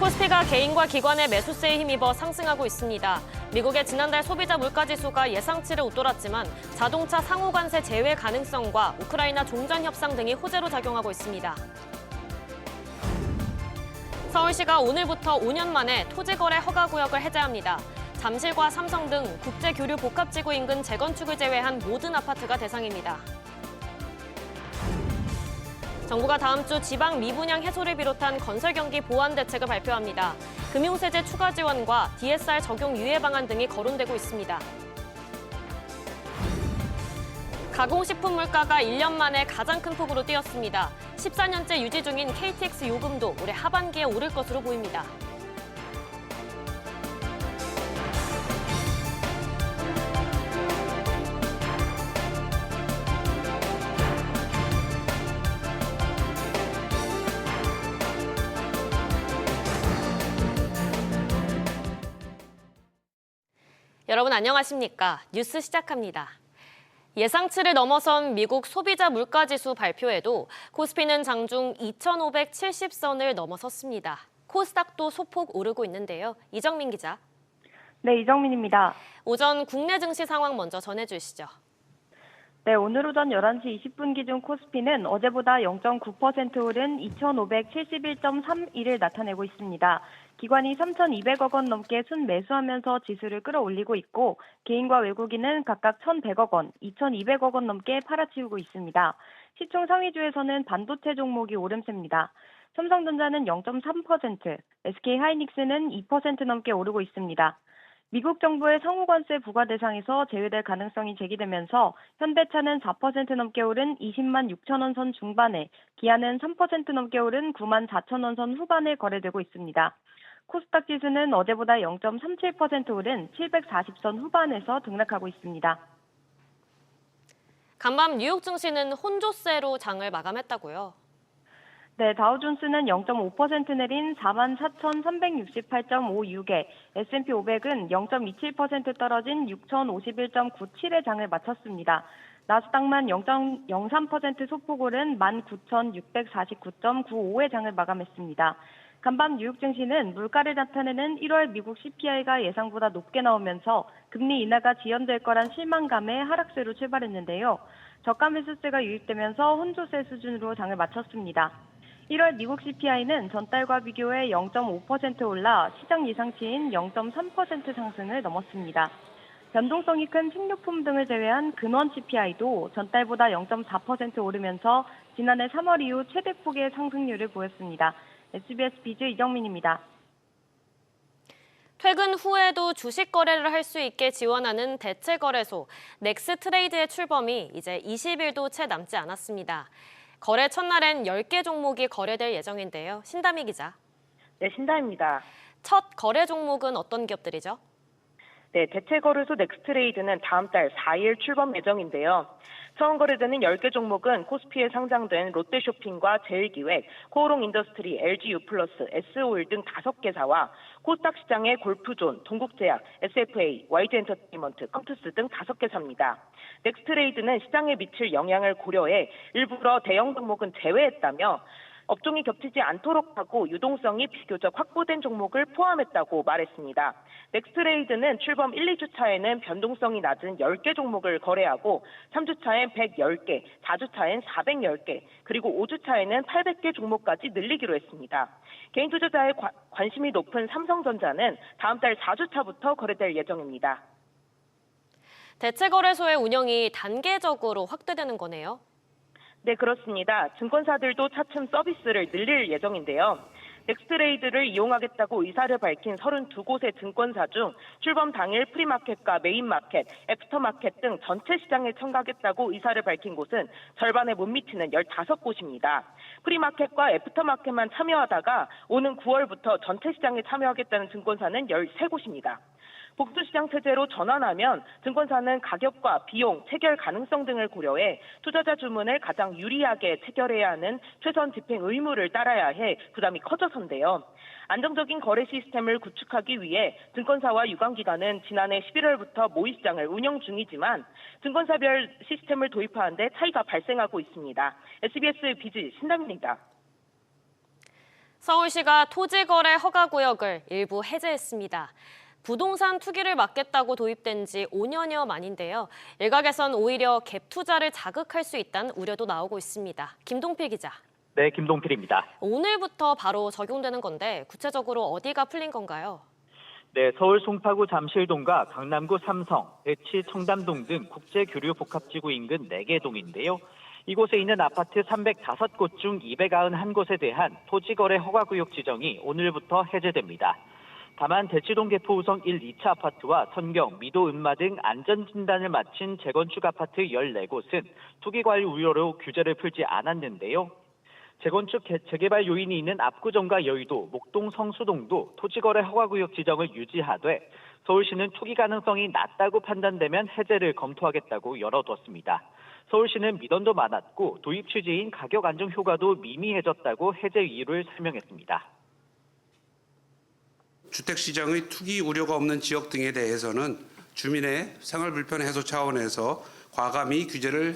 코스피가 개인과 기관의 매수세에 힘입어 상승하고 있습니다. 미국의 지난달 소비자 물가지수가 예상치를 웃돌았지만 자동차 상호관세 제외 가능성과 우크라이나 종전 협상 등이 호재로 작용하고 있습니다. 서울시가 오늘부터 5년 만에 토지거래 허가구역을 해제합니다. 잠실과 삼성 등 국제교류 복합지구 인근 재건축을 제외한 모든 아파트가 대상입니다. 정부가 다음 주 지방 미분양 해소를 비롯한 건설 경기 보완 대책을 발표합니다. 금융세제 추가 지원과 DSR 적용 유예 방안 등이 거론되고 있습니다. 가공식품 물가가 1년 만에 가장 큰 폭으로 뛰었습니다. 14년째 유지 중인 KTX 요금도 올해 하반기에 오를 것으로 보입니다. 여러분 안녕하십니까? 뉴스 시작합니다. 예상치를 넘어선 미국 소비자 물가지수 발표에도 코스피는 장중 2,570선을 넘어섰습니다. 코스닥도 소폭 오르고 있는데요. 이정민 기자. 네, 이정민입니다. 오전 국내 증시 상황 먼저 전해주시죠. 네, 오늘 오전 11시 20분 기준 코스피는 어제보다 0.9% 오른 2,571.31을 나타내고 있습니다. 기관이 3,200억 원 넘게 순매수하면서 지수를 끌어올리고 있고 개인과 외국인은 각각 1,100억 원, 2,200억 원 넘게 팔아치우고 있습니다. 시총 상위주에서는 반도체 종목이 오름세입니다. 삼성전자는 0.3%, SK하이닉스는 2% 넘게 오르고 있습니다. 미국 정부의 상호관세 부과 대상에서 제외될 가능성이 제기되면서 현대차는 4% 넘게 오른 20만 6천 원 선 중반에, 기아는 3% 넘게 오른 9만 4천 원 선 후반에 거래되고 있습니다. 코스닥 지수는 어제보다 0.37% 오른 740선 후반에서 등락하고 있습니다. 간밤 뉴욕 증시는 혼조세로 장을 마감했다고요? 네, 다우존스는 0.5% 내린 44,368.56에, S&P 500은 0.27% 떨어진 6,051.97의 장을 마쳤습니다. 나스닥만 0.03% 소폭 오른 19,649.95의 장을 마감했습니다. 간밤 뉴욕 증시는 물가를 나타내는 1월 미국 CPI가 예상보다 높게 나오면서 금리 인하가 지연될 거란 실망감에 하락세로 출발했는데요. 저가 매수세가 유입되면서 혼조세 수준으로 장을 마쳤습니다. 1월 미국 CPI는 전달과 비교해 0.5% 올라 시장 예상치인 0.3% 상승을 넘었습니다. 변동성이 큰 식료품 등을 제외한 근원 CPI도 전달보다 0.4% 오르면서 지난해 3월 이후 최대폭의 상승률을 보였습니다. SBS 비즈 이정민입니다. 퇴근 후에도 주식 거래를 할 수 있게 지원하는 대체 거래소 넥스트레이드의 출범이 이제 20일도 채 남지 않았습니다. 거래 첫날엔 10개 종목이 거래될 예정인데요. 신다미 기자. 네, 신다입니다. 첫 거래 종목은 어떤 기업들이죠? 네, 대체 거래소 넥스트레이드는 다음 달 4일 출범 예정인데요. 처음 거래되는 10개 종목은 코스피에 상장된 롯데쇼핑과 제일기획, 코오롱인더스트리, LG유플러스, S오일 등 5개사와 코스닥 시장의 골프존, 동국제약, SFA, YG엔터테인먼트, 컴투스 등 5개사입니다. 넥스트레이드는 시장에 미칠 영향을 고려해 일부러 대형 종목은 제외했다며 업종이 겹치지 않도록 하고 유동성이 비교적 확보된 종목을 포함했다고 말했습니다. 넥스트레이드는 출범 1, 2주차에는 변동성이 낮은 10개 종목을 거래하고 3주차엔 110개, 4주차엔 410개, 그리고 5주차에는 800개 종목까지 늘리기로 했습니다. 개인 투자자의 관심이 높은 삼성전자는 다음 달 4주차부터 거래될 예정입니다. 대체 거래소의 운영이 단계적으로 확대되는 거네요. 네, 그렇습니다. 증권사들도 차츰 서비스를 늘릴 예정인데요. 넥스트레이드를 이용하겠다고 의사를 밝힌 32곳의 증권사 중 출범 당일 프리마켓과 메인마켓, 애프터마켓 등 전체 시장에 참가하겠다고 의사를 밝힌 곳은 절반에 못 미치는 15곳입니다. 프리마켓과 애프터마켓만 참여하다가 오는 9월부터 전체 시장에 참여하겠다는 증권사는 13곳입니다. 복수시장 체제로 전환하면 증권사는 가격과 비용, 체결 가능성 등을 고려해 투자자 주문을 가장 유리하게 체결해야 하는 최선 집행 의무를 따라야 해 부담이 커져서인데요. 안정적인 거래 시스템을 구축하기 위해 증권사와 유관기관은 지난해 11월부터 모의시장을 운영 중이지만 증권사별 시스템을 도입하는 데 차이가 발생하고 있습니다. SBS 비즈 신담입니다. 서울시가 토지거래 허가구역을 일부 해제했습니다. 부동산 투기를 막겠다고 도입된 지 5년여 만인데요. 일각에선 오히려 갭 투자를 자극할 수 있다는 우려도 나오고 있습니다. 김동필 기자. 네, 김동필입니다. 오늘부터 바로 적용되는 건데 구체적으로 어디가 풀린 건가요? 네, 서울 송파구 잠실동과 강남구 삼성, 대치 청담동 등 국제교류 복합지구 인근 4개 동인데요. 이곳에 있는 아파트 305곳 중 291곳에 대한 토지거래 허가구역 지정이 오늘부터 해제됩니다. 다만 대치동 개포우성 1, 2차 아파트와 선경, 미도, 은마 등 안전진단을 마친 재건축 아파트 14곳은 투기과열 우려로 규제를 풀지 않았는데요. 재건축 재개발 요인이 있는 압구정과 여의도, 목동, 성수동도 토지거래 허가구역 지정을 유지하되 서울시는 투기 가능성이 낮다고 판단되면 해제를 검토하겠다고 열어뒀습니다. 서울시는 민원도 많았고 도입 취지인 가격 안정 효과도 미미해졌다고 해제 이유를 설명했습니다. 주택시장의 투기 우려가 없는 지역 등에 대해서는 주민의 생활 불편 해소 차원에서 과감히 규제를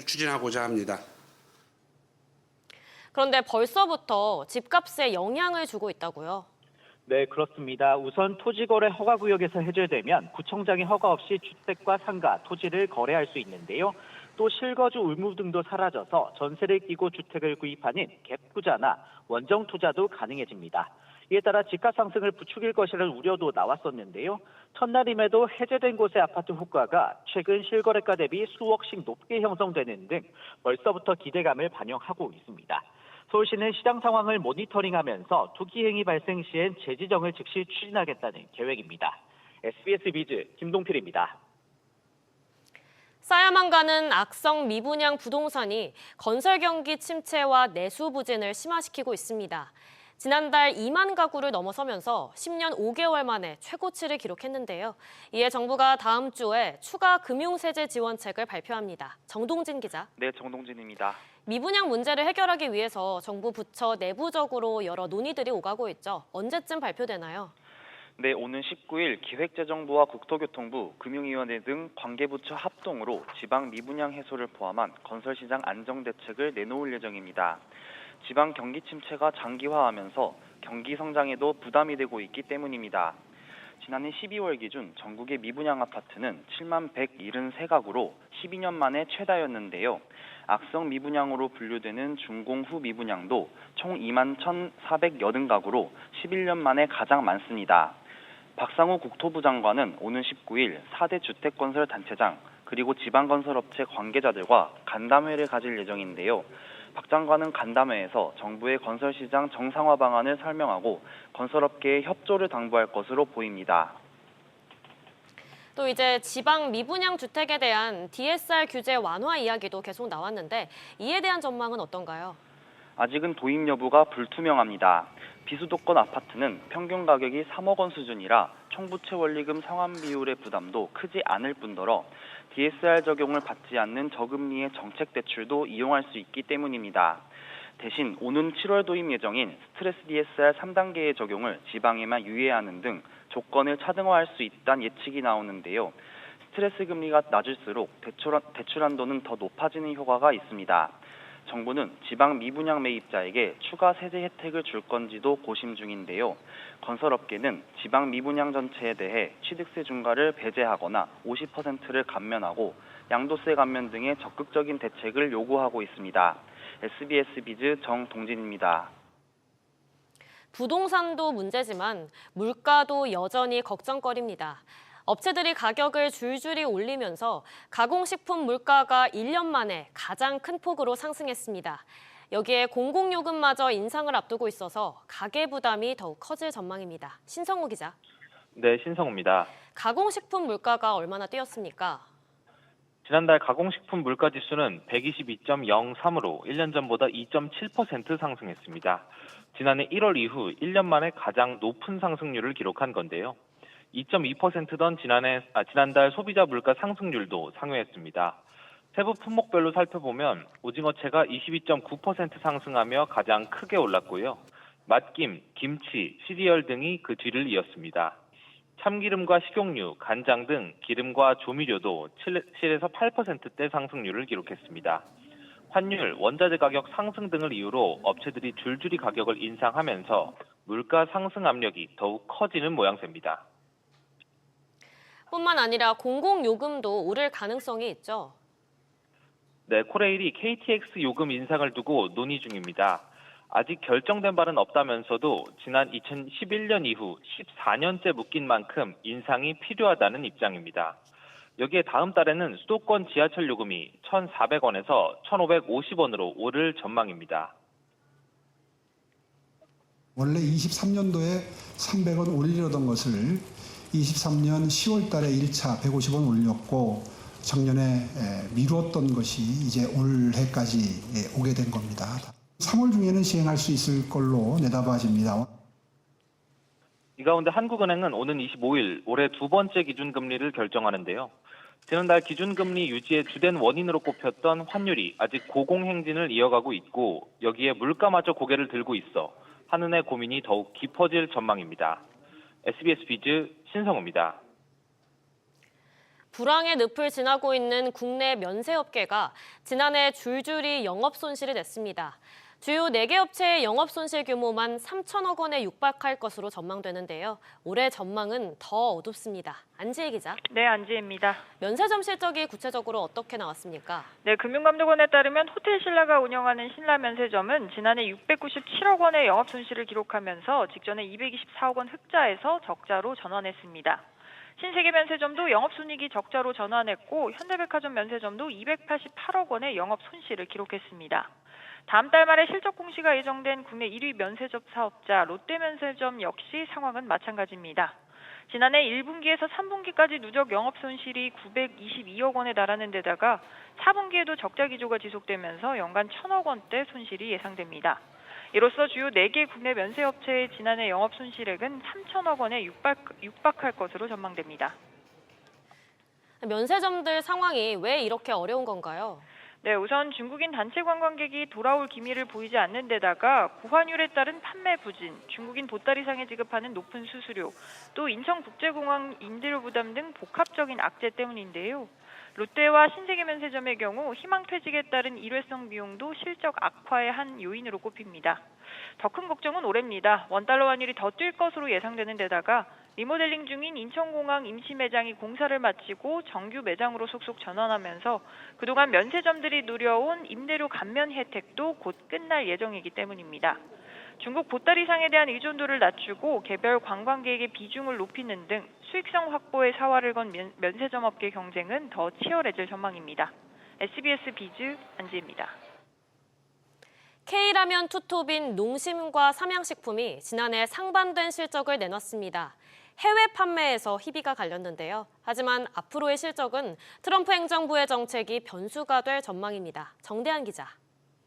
추진하고자 합니다. 그런데 벌써부터 집값에 영향을 주고 있다고요? 네, 그렇습니다. 우선 토지거래 허가구역에서 해제되면 구청장의 허가 없이 주택과 상가, 토지를 거래할 수 있는데요. 또 실거주 의무 등도 사라져서 전세를 끼고 주택을 구입하는 갭 투자나 원정 투자도 가능해집니다. 이에 따라 집값 상승을 부추길 것이라는 우려도 나왔었는데요. 첫날임에도 해제된 곳의 아파트 호가가 최근 실거래가 대비 수억씩 높게 형성되는 등 벌써부터 기대감을 반영하고 있습니다. 서울시는 시장 상황을 모니터링하면서 투기 행위 발생 시엔 재지정을 즉시 추진하겠다는 계획입니다. SBS 비즈 김동필입니다. 쌓여만 가는 악성 미분양 부동산이 건설 경기 침체와 내수 부진을 심화시키고 있습니다. 지난달 2만 가구를 넘어서면서 10년 5개월 만에 최고치를 기록했는데요. 이에 정부가 다음 주에 추가 금융세제 지원책을 발표합니다. 정동진 기자. 네, 정동진입니다. 미분양 문제를 해결하기 위해서 정부 부처 내부적으로 여러 논의들이 오가고 있죠. 언제쯤 발표되나요? 네, 오는 19일 기획재정부와 국토교통부, 금융위원회 등 관계부처 합동으로 지방 미분양 해소를 포함한 건설시장 안정대책을 내놓을 예정입니다. 지방 경기 침체가 장기화하면서 경기 성장에도 부담이 되고 있기 때문입니다. 지난해 12월 기준 전국의 미분양 아파트는 7만 173가구로 12년 만에 최다였는데요. 악성 미분양으로 분류되는 중공후 미분양도 총 2만 1,480가구로 11년 만에 가장 많습니다. 박상우 국토부 장관은 오는 19일 4대 주택건설단체장 그리고 지방건설업체 관계자들과 간담회를 가질 예정인데요. 박 장관은 간담회에서 정부의 건설시장 정상화 방안을 설명하고 건설업계의 협조를 당부할 것으로 보입니다. 또 이제 지방 미분양 주택에 대한 DSR 규제 완화 이야기도 계속 나왔는데 이에 대한 전망은 어떤가요? 아직은 도입 여부가 불투명합니다. 비수도권 아파트는 평균 가격이 3억 원 수준이라 총부채 원리금 상환 비율의 부담도 크지 않을 뿐더러 DSR 적용을 받지 않는 저금리의 정책 대출도 이용할 수 있기 때문입니다. 대신 오는 7월 도입 예정인 스트레스 DSR 3단계의 적용을 지방에만 유예하는 등 조건을 차등화할 수 있다는 예측이 나오는데요. 스트레스 금리가 낮을수록 대출 한도는 더 높아지는 효과가 있습니다. 정부는 지방 미분양 매입자에게 추가 세제 혜택을 줄 건지도 고심 중인데요. 건설업계는 지방 미분양 전체에 대해 취득세 중과를 배제하거나 50%를 감면하고 양도세 감면 등의 적극적인 대책을 요구하고 있습니다. SBS 비즈 정동진입니다. 부동산도 문제지만 물가도 여전히 걱정거리입니다. 업체들이 가격을 줄줄이 올리면서 가공식품 물가가 1년 만에 가장 큰 폭으로 상승했습니다. 여기에 공공요금마저 인상을 앞두고 있어서 가계 부담이 더욱 커질 전망입니다. 신성우 기자. 네, 신성우입니다. 가공식품 물가가 얼마나 뛰었습니까? 지난달 가공식품 물가지수는 122.03으로 1년 전보다 2.7% 상승했습니다. 지난해 1월 이후 1년 만에 가장 높은 상승률을 기록한 건데요. 2.2%던 지난달 소비자 물가 상승률도 상회했습니다. 세부 품목별로 살펴보면 오징어채가 22.9% 상승하며 가장 크게 올랐고요. 맛김, 김치, 시리얼 등이 그 뒤를 이었습니다. 참기름과 식용유, 간장 등 기름과 조미료도 7에서 8%대 상승률을 기록했습니다. 환율, 원자재 가격 상승 등을 이유로 업체들이 줄줄이 가격을 인상하면서 물가 상승 압력이 더욱 커지는 모양새입니다. 뿐만 아니라 공공요금도 오를 가능성이 있죠. 네, 코레일이 KTX 요금 인상을 두고 논의 중입니다. 아직 결정된 바는 없다면서도 지난 2011년 이후 14년째 묶인 만큼 인상이 필요하다는 입장입니다. 여기에 다음 달에는 수도권 지하철 요금이 1,400원에서 1,550원으로 오를 전망입니다. 원래 23년도에 300원 올리려던 것을 23년 10월 달에 1차 150원 올렸고 작년에 미루었던 것이 이제 올해까지 오게 된 겁니다. 3월 중에는 시행할 수 있을 걸로 내다봐집니다. 이 가운데 한국은행은 오는 25일 올해 두 번째 기준금리를 결정하는데요. 지난달 기준금리 유지의 주된 원인으로 꼽혔던 환율이 아직 고공행진을 이어가고 있고 여기에 물가마저 고개를 들고 있어 한은의 고민이 더욱 깊어질 전망입니다. SBS 비즈 신성우입니다. 불황의 늪을 지나고 있는 국내 면세업계가 지난해 줄줄이 영업 손실을 냈습니다. 주요 4개 업체의 영업 손실 규모만 3천억 원에 육박할 것으로 전망되는데요. 올해 전망은 더 어둡습니다. 안지혜 기자. 네, 안지혜입니다. 면세점 실적이 구체적으로 어떻게 나왔습니까? 네, 금융감독원에 따르면 호텔 신라가 운영하는 신라면세점은 지난해 697억 원의 영업 손실을 기록하면서 직전에 224억 원 흑자에서 적자로 전환했습니다. 신세계면세점도 영업순이익이 적자로 전환했고 현대백화점 면세점도 288억 원의 영업 손실을 기록했습니다. 다음 달 말에 실적 공시가 예정된 국내 1위 면세점 사업자 롯데면세점 역시 상황은 마찬가지입니다. 지난해 1분기에서 3분기까지 누적 영업 손실이 922억 원에 달하는 데다가 4분기에도 적자 기조가 지속되면서 연간 1,000억 원대 손실이 예상됩니다. 이로써 주요 4개 국내 면세업체의 지난해 영업 손실액은 3천억 원에 육박할 것으로 전망됩니다. 면세점들 상황이 왜 이렇게 어려운 건가요? 네, 우선 중국인 단체 관광객이 돌아올 기미를 보이지 않는 데다가 고환율에 따른 판매 부진, 중국인 보따리상에 지급하는 높은 수수료, 또 인천국제공항 임대료 부담 등 복합적인 악재 때문인데요. 롯데와 신세계면세점의 경우 희망퇴직에 따른 일회성 비용도 실적 악화의 한 요인으로 꼽힙니다. 더 큰 걱정은 올해입니다. 원달러 환율이 더 뛸 것으로 예상되는 데다가 리모델링 중인 인천공항 임시 매장이 공사를 마치고 정규 매장으로 속속 전환하면서 그동안 면세점들이 누려온 임대료 감면 혜택도 곧 끝날 예정이기 때문입니다. 중국 보따리상에 대한 의존도를 낮추고 개별 관광객의 비중을 높이는 등 수익성 확보에 사활을 건 면세점 업계 경쟁은 더 치열해질 전망입니다. SBS 비즈 안지혜입니다. K라면 투톱인 농심과 삼양식품이 지난해 상반된 실적을 내놨습니다. 해외 판매에서 희비가 갈렸는데요. 하지만 앞으로의 실적은 트럼프 행정부의 정책이 변수가 될 전망입니다. 정대한 기자.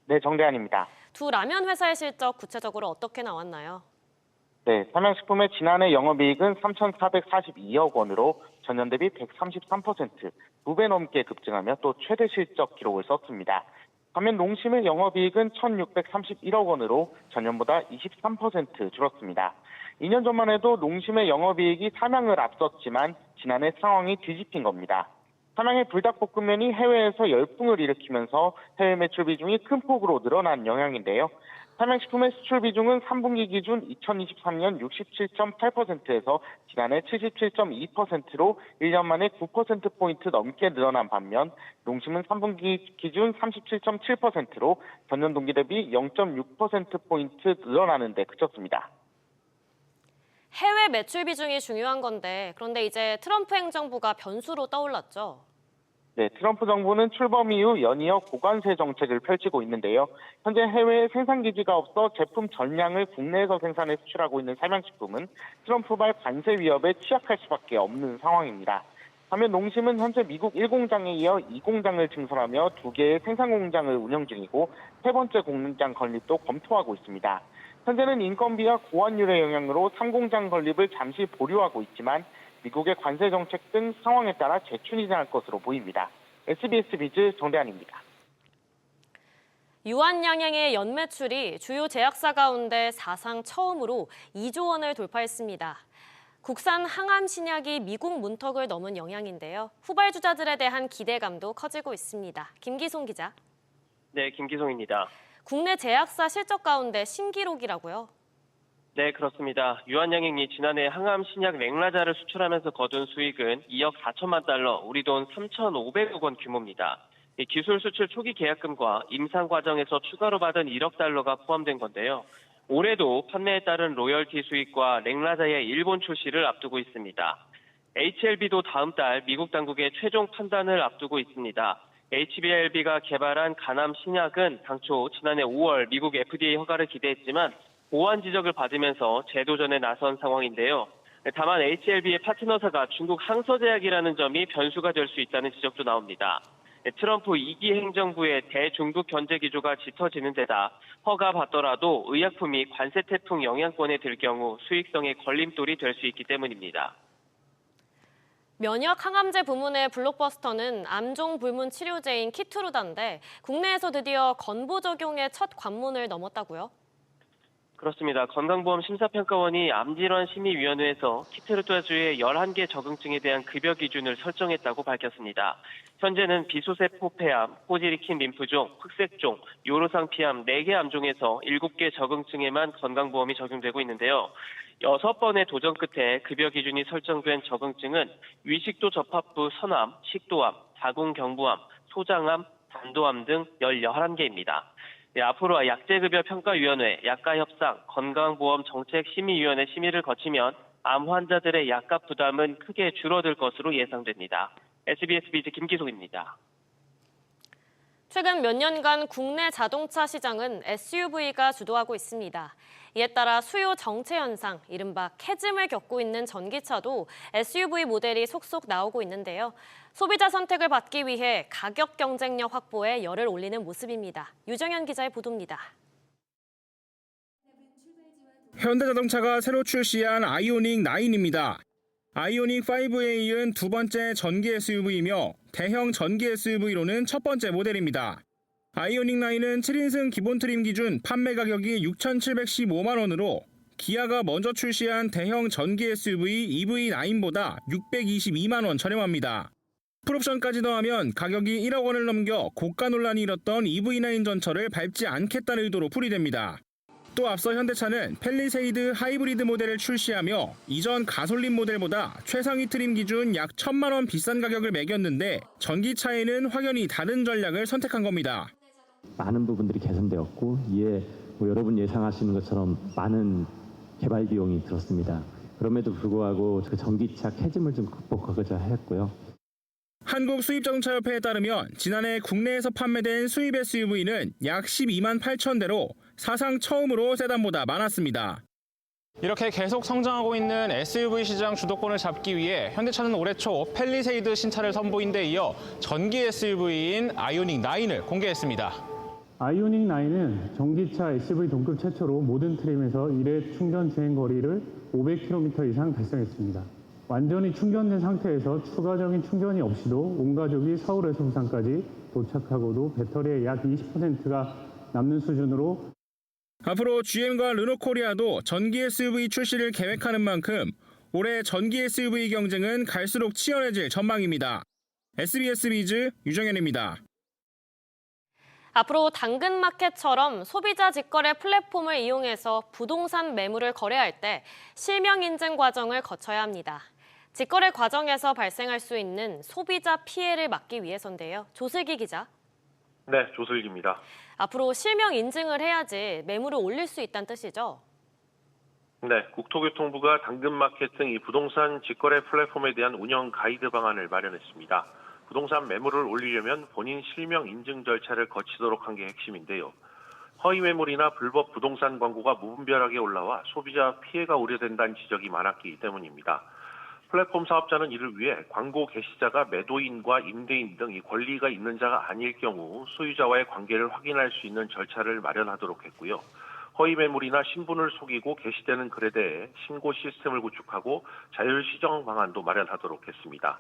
네, 정대한입니다. 두 라면 회사의 실적 구체적으로 어떻게 나왔나요? 네, 삼양식품의 지난해 영업이익은 3,442억 원으로 전년 대비 133%, 2배 넘게 급증하며 또 최대 실적 기록을 썼습니다. 반면 농심의 영업이익은 1,631억 원으로 전년보다 23% 줄었습니다. 2년 전만 해도 농심의 영업이익이 삼양을 앞섰지만 지난해 상황이 뒤집힌 겁니다. 삼양의 불닭볶음면이 해외에서 열풍을 일으키면서 해외 매출 비중이 큰 폭으로 늘어난 영향인데요. 삼양식품의 수출 비중은 3분기 기준 2023년 67.8%에서 지난해 77.2%로 1년 만에 9%포인트 넘게 늘어난 반면 농심은 3분기 기준 37.7%로 전년 동기 대비 0.6%포인트 늘어나는 데 그쳤습니다. 해외 매출 비중이 중요한 건데 그런데 이제 트럼프 행정부가 변수로 떠올랐죠. 네, 트럼프 정부는 출범 이후 연이어 고관세 정책을 펼치고 있는데요. 현재 해외에 생산 기지가 없어 제품 전량을 국내에서 생산해 수출하고 있는 삼양식품은 트럼프발 관세 위협에 취약할 수밖에 없는 상황입니다. 반면 농심은 현재 미국 1공장에 이어 2공장을 증설하며 2개의 생산 공장을 운영 중이고 3번째 공장 건립도 검토하고 있습니다. 현재는 인건비와 고환율의 영향으로 3공장 건립을 잠시 보류하고 있지만 미국의 관세 정책 등 상황에 따라 재추진할 것으로 보입니다. SBS 비즈 정대한입니다. 유한양행의 연매출이 주요 제약사 가운데 사상 처음으로 2조 원을 돌파했습니다. 국산 항암 신약이 미국 문턱을 넘은 영향인데요. 후발주자들에 대한 기대감도 커지고 있습니다. 김기송 기자. 네, 김기송입니다. 국내 제약사 실적 가운데 신기록이라고요? 네, 그렇습니다. 유한양행이 지난해 항암 신약 랭라자를 수출하면서 거둔 수익은 2억 4천만 달러, 우리 돈 3,500억 원 규모입니다. 이 기술 수출 초기 계약금과 임상 과정에서 추가로 받은 1억 달러가 포함된 건데요. 올해도 판매에 따른 로열티 수익과 랭라자의 일본 출시를 앞두고 있습니다. HLB도 다음 달 미국 당국의 최종 판단을 앞두고 있습니다. HBLB가 개발한 간암 신약은 당초 지난해 5월 미국 FDA 허가를 기대했지만 보안 지적을 받으면서 재도전에 나선 상황인데요. 다만 HLB의 파트너사가 중국 항서제약이라는 점이 변수가 될 수 있다는 지적도 나옵니다. 트럼프 2기 행정부의 대중국 견제 기조가 짙어지는 데다 허가 받더라도 의약품이 관세 태풍 영향권에 들 경우 수익성의 걸림돌이 될 수 있기 때문입니다. 면역 항암제 부문의 블록버스터는 암종 불문 치료제인 키트루다인데 국내에서 드디어 건보 적용의 첫 관문을 넘었다고요? 그렇습니다. 건강보험심사평가원이 암질환심의위원회에서 키트루다주의 11개 적응증에 대한 급여 기준을 설정했다고 밝혔습니다. 현재는 비소세포 폐암, 호지리킨 림프종, 흑색종, 요로상 피암 4개 암종에서 7개 적응증에만 건강보험이 적용되고 있는데요. 6번의 도전 끝에 급여 기준이 설정된 적응증은 위식도 접합부 선암, 식도암, 자궁경부암, 소장암, 단도암 등 11개입니다. 앞으로 약제급여평가위원회, 약가협상, 건강보험정책심의위원회 심의를 거치면 암 환자들의 약값 부담은 크게 줄어들 것으로 예상됩니다. SBS 비즈 김기송입니다. 최근 몇 년간 국내 자동차 시장은 SUV가 주도하고 있습니다. 이에 따라 수요 정체 현상, 이른바 캐즘을 겪고 있는 전기차도 SUV 모델이 속속 나오고 있는데요. 소비자 선택을 받기 위해 가격 경쟁력 확보에 열을 올리는 모습입니다. 유정현 기자의 보도입니다. 현대자동차가 새로 출시한 아이오닉 9입니다. 아이오닉 5에 이은 두 번째 전기 SUV이며 대형 전기 SUV로는 첫 번째 모델입니다. 아이오닉 9은 7인승 기본 트림 기준 판매 가격이 6,715만 원으로 기아가 먼저 출시한 대형 전기 SUV EV9보다 622만 원 저렴합니다. 풀옵션까지 더하면 가격이 1억 원을 넘겨 고가 논란이 일었던 EV9 전철을 밟지 않겠다는 의도로 풀이됩니다. 또 앞서 현대차는 팰리세이드 하이브리드 모델을 출시하며 이전 가솔린 모델보다 최상위 트림 기준 약 1,000만 원 비싼 가격을 매겼는데 전기차에는 확연히 다른 전략을 선택한 겁니다. 많은 부분들이 개선되었고 이에 여러분 예상하시는 것처럼 많은 개발 비용이 들었습니다. 그럼에도 불구하고 전기차 캐즘을 좀 극복하고자 했고요. 한국수입자동차협회에 따르면 지난해 국내에서 판매된 수입 SUV는 약 12만 8천 대로 사상 처음으로 세단보다 많았습니다. 이렇게 계속 성장하고 있는 SUV 시장 주도권을 잡기 위해 현대차는 올해 초 팰리세이드 신차를 선보인 데 이어 전기 SUV인 아이오닉 9을 공개했습니다. 아이오닉 9은 전기차 SUV 동급 최초로 모든 트림에서 1회 충전 주행 거리를 500km 이상 달성했습니다. 완전히 충전된 상태에서 추가적인 충전이 없이도 온 가족이 서울에서 부산까지 도착하고도 배터리의 약 20%가 남는 수준으로 앞으로 GM과 르노코리아도 전기 SUV 출시를 계획하는 만큼 올해 전기 SUV 경쟁은 갈수록 치열해질 전망입니다. SBS 비즈 유정현입니다. 앞으로 당근마켓처럼 소비자 직거래 플랫폼을 이용해서 부동산 매물을 거래할 때 실명 인증 과정을 거쳐야 합니다. 직거래 과정에서 발생할 수 있는 소비자 피해를 막기 위해서인데요. 조슬기 기자. 네, 조슬기입니다. 앞으로 실명 인증을 해야지 매물을 올릴 수 있다는 뜻이죠? 네, 국토교통부가 당근마켓 등 이 부동산 직거래 플랫폼에 대한 운영 가이드 방안을 마련했습니다. 부동산 매물을 올리려면 본인 실명 인증 절차를 거치도록 한 게 핵심인데요. 허위 매물이나 불법 부동산 광고가 무분별하게 올라와 소비자 피해가 우려된다는 지적이 많았기 때문입니다. 플랫폼 사업자는 이를 위해 광고 게시자가 매도인과 임대인 등 이 권리가 있는 자가 아닐 경우 소유자와의 관계를 확인할 수 있는 절차를 마련하도록 했고요. 허위 매물이나 신분을 속이고 게시되는 글에 대해 신고 시스템을 구축하고 자율 시정 방안도 마련하도록 했습니다.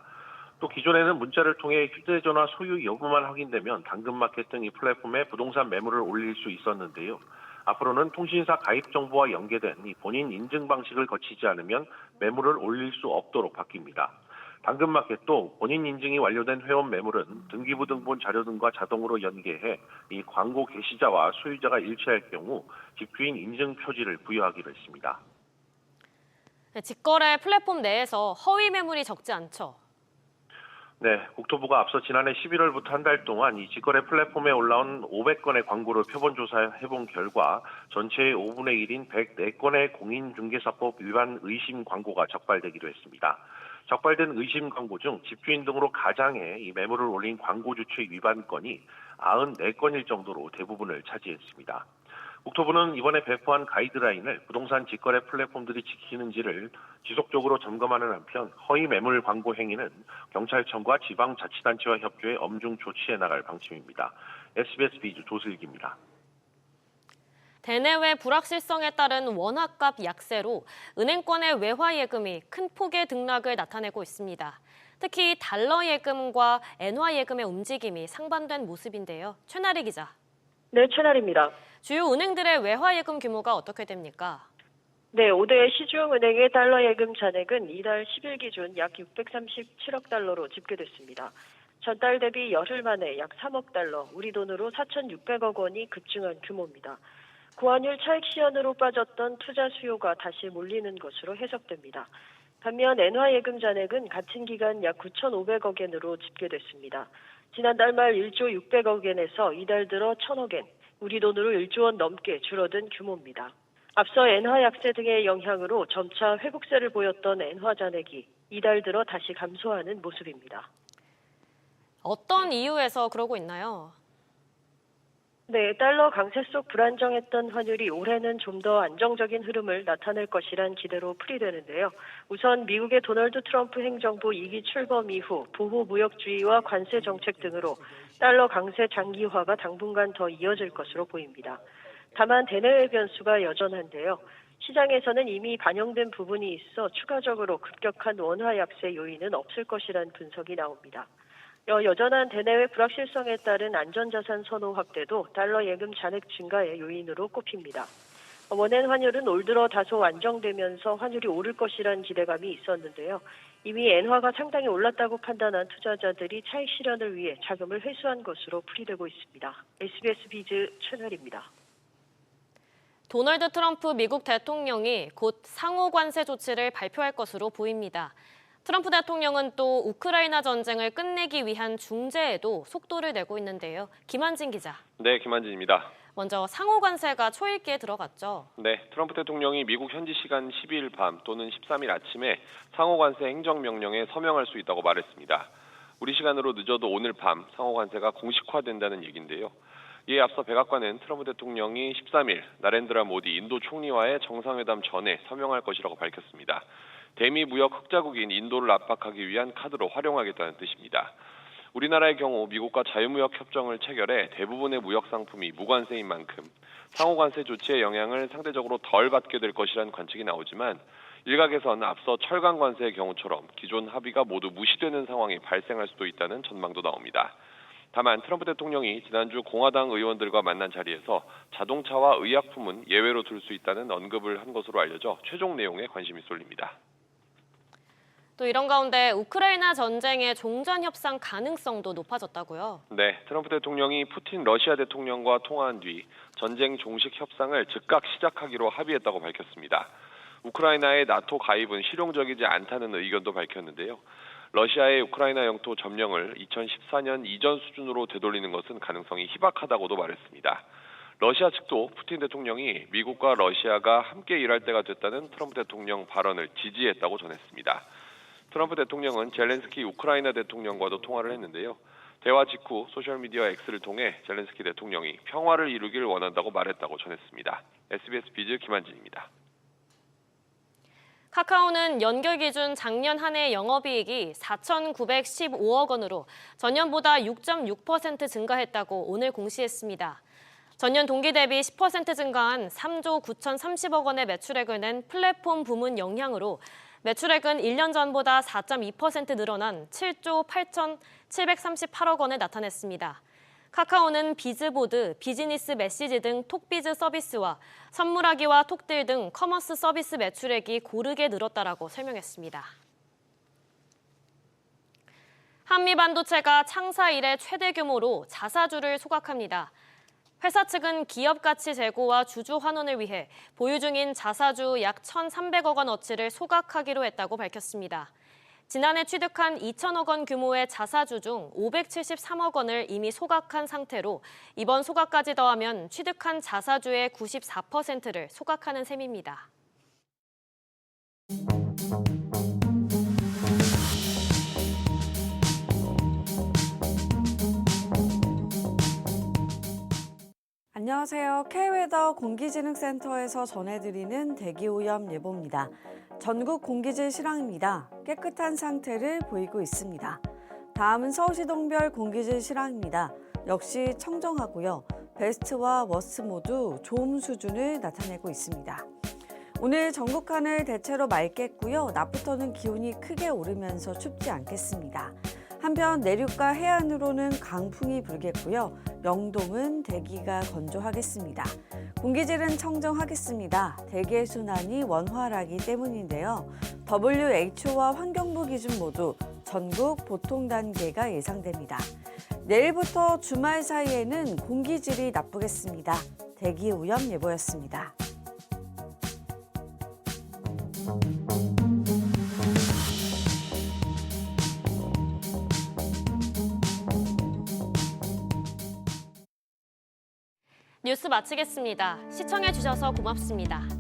또 기존에는 문자를 통해 휴대전화 소유 여부만 확인되면 당근마켓 등 이 플랫폼에 부동산 매물을 올릴 수 있었는데요. 앞으로는 통신사 가입 정보와 연계된 이 본인 인증 방식을 거치지 않으면 매물을 올릴 수 없도록 바뀝니다. 당근마켓도 본인 인증이 완료된 회원 매물은 등기부등본 자료 등과 자동으로 연계해 이 광고 게시자와 소유자가 일치할 경우 집주인 인증 표지를 부여하기로 했습니다. 직거래 플랫폼 내에서 허위 매물이 적지 않죠. 네, 국토부가 앞서 지난해 11월부터 한 달 동안 이 직거래 플랫폼에 올라온 500건의 광고를 표본 조사해본 결과 전체의 5분의 1인 104건의 공인중개사법 위반 의심 광고가 적발되기도 했습니다. 적발된 의심 광고 중 집주인 등으로 가장해 이 매물을 올린 광고 주체 위반 건이 94건일 정도로 대부분을 차지했습니다. 국토부는 이번에 배포한 가이드라인을 부동산 직거래 플랫폼들이 지키는지를 지속적으로 점검하는 한편 허위 매물 광고 행위는 경찰청과 지방자치단체와 협조해 엄중 조치해 나갈 방침입니다. SBS 비즈 조슬기입니다. 대내외 불확실성에 따른 원화값 약세로 은행권의 외화 예금이 큰 폭의 등락을 나타내고 있습니다. 특히 달러 예금과 엔화 예금의 움직임이 상반된 모습인데요. 최나리 기자. 네, 최나리입니다. 주요 은행들의 외화 예금 규모가 어떻게 됩니까? 네, 5대 시중은행의 달러 예금 잔액은 이달 10일 기준 약 637억 달러로 집계됐습니다. 전달 대비 열흘 만에 약 3억 달러, 우리 돈으로 4,600억 원이 급증한 규모입니다. 고환율 차익 시연으로 빠졌던 투자 수요가 다시 몰리는 것으로 해석됩니다. 반면 엔화 예금 잔액은 같은 기간 약 9,500억 엔으로 집계됐습니다. 지난달 말 1조 600억 엔에서 이달 들어 1,000억 엔, 우리 돈으로 1조 원 넘게 줄어든 규모입니다. 앞서 엔화 약세 등의 영향으로 점차 회복세를 보였던 엔화 잔액이 이달 들어 다시 감소하는 모습입니다. 어떤 이유에서 그러고 있나요? 네, 달러 강세 속 불안정했던 환율이 올해는 좀 더 안정적인 흐름을 나타낼 것이란 기대로 풀이되는데요. 우선 미국의 도널드 트럼프 행정부 2기 출범 이후 보호 무역주의와 관세 정책 등으로 달러 강세 장기화가 당분간 더 이어질 것으로 보입니다. 다만 대내외 변수가 여전한데요. 시장에서는 이미 반영된 부분이 있어 추가적으로 급격한 원화 약세 요인은 없을 것이란 분석이 나옵니다. 여전한 대내외 불확실성에 따른 안전자산 선호 확대도 달러 예금 잔액 증가의 요인으로 꼽힙니다. 원엔 환율은 올 들어 다소 안정되면서 환율이 오를 것이란 기대감이 있었는데요. 이미 엔화가 상당히 올랐다고 판단한 투자자들이 차익 실현을 위해 자금을 회수한 것으로 풀이되고 있습니다. SBS 비즈 최나리입니다. 도널드 트럼프 미국 대통령이 곧 상호 관세 조치를 발표할 것으로 보입니다. 트럼프 대통령은 또 우크라이나 전쟁을 끝내기 위한 중재에도 속도를 내고 있는데요. 김한진 기자. 네, 김한진입니다. 먼저 상호 관세가 초읽기에 들어갔죠. 네, 트럼프 대통령이 미국 현지 시간 12일 밤 또는 13일 아침에 상호 관세 행정명령에 서명할 수 있다고 말했습니다. 우리 시간으로 늦어도 오늘 밤 상호 관세가 공식화된다는 얘기인데요. 이에 앞서 백악관은 트럼프 대통령이 13일 나렌드라 모디 인도 총리와의 정상회담 전에 서명할 것이라고 밝혔습니다. 대미 무역 흑자국인 인도를 압박하기 위한 카드로 활용하겠다는 뜻입니다. 우리나라의 경우 미국과 자유무역 협정을 체결해 대부분의 무역 상품이 무관세인 만큼 상호관세 조치의 영향을 상대적으로 덜 받게 될 것이라는 관측이 나오지만 일각에선 앞서 철강 관세의 경우처럼 기존 합의가 모두 무시되는 상황이 발생할 수도 있다는 전망도 나옵니다. 다만 트럼프 대통령이 지난주 공화당 의원들과 만난 자리에서 자동차와 의약품은 예외로 둘 수 있다는 언급을 한 것으로 알려져 최종 내용에 관심이 쏠립니다. 또 이런 가운데 우크라이나 전쟁의 종전 협상 가능성도 높아졌다고요? 네, 트럼프 대통령이 푸틴 러시아 대통령과 통화한 뒤 전쟁 종식 협상을 즉각 시작하기로 합의했다고 밝혔습니다. 우크라이나의 나토 가입은 실용적이지 않다는 의견도 밝혔는데요. 러시아의 우크라이나 영토 점령을 2014년 이전 수준으로 되돌리는 것은 가능성이 희박하다고도 말했습니다. 러시아 측도 푸틴 대통령이 미국과 러시아가 함께 일할 때가 됐다는 트럼프 대통령 발언을 지지했다고 전했습니다. 트럼프 대통령은 젤렌스키 우크라이나 대통령과도 통화를 했는데요. 대화 직후 소셜미디어 X를 통해 젤렌스키 대통령이 평화를 이루길 원한다고 말했다고 전했습니다. SBS 비즈 김한진입니다. 카카오는 연결 기준 작년 한 해 영업이익이 4,915억 원으로 전년보다 6.6% 증가했다고 오늘 공시했습니다. 전년 동기 대비 10% 증가한 3조 9,030억 원의 매출액을 낸 플랫폼 부문 영향으로 매출액은 1년 전보다 4.2% 늘어난 7조 8,738억 원을 나타냈습니다. 카카오는 비즈보드, 비즈니스 메시지 등 톡비즈 서비스와 선물하기와 톡딜 등 커머스 서비스 매출액이 고르게 늘었다라고 설명했습니다. 한미반도체가 창사 이래 최대 규모로 자사주를 소각합니다. 회사 측은 기업 가치 제고와 주주 환원을 위해 보유 중인 자사주 약 1,300억 원어치를 소각하기로 했다고 밝혔습니다. 지난해 취득한 2천억 원 규모의 자사주 중 573억 원을 이미 소각한 상태로 이번 소각까지 더하면 취득한 자사주의 94%를 소각하는 셈입니다. 안녕하세요. K웨더 공기지능센터에서 전해드리는 대기오염 예보입니다. 전국 공기질 실황입니다. 깨끗한 상태를 보이고 있습니다. 다음은 서울시동별 공기질 실황입니다. 역시 청정하고요. 베스트와 워스트 모두 좋음 수준을 나타내고 있습니다. 오늘 전국 하늘 대체로 맑겠고요. 낮부터는 기온이 크게 오르면서 춥지 않겠습니다. 한편 내륙과 해안으로는 강풍이 불겠고요. 영동은 대기가 건조하겠습니다. 공기질은 청정하겠습니다. 대기의 순환이 원활하기 때문인데요. WHO와 환경부 기준 모두 전국 보통 단계가 예상됩니다. 내일부터 주말 사이에는 공기질이 나쁘겠습니다. 대기 오염 예보였습니다. 뉴스 마치겠습니다. 시청해주셔서 고맙습니다.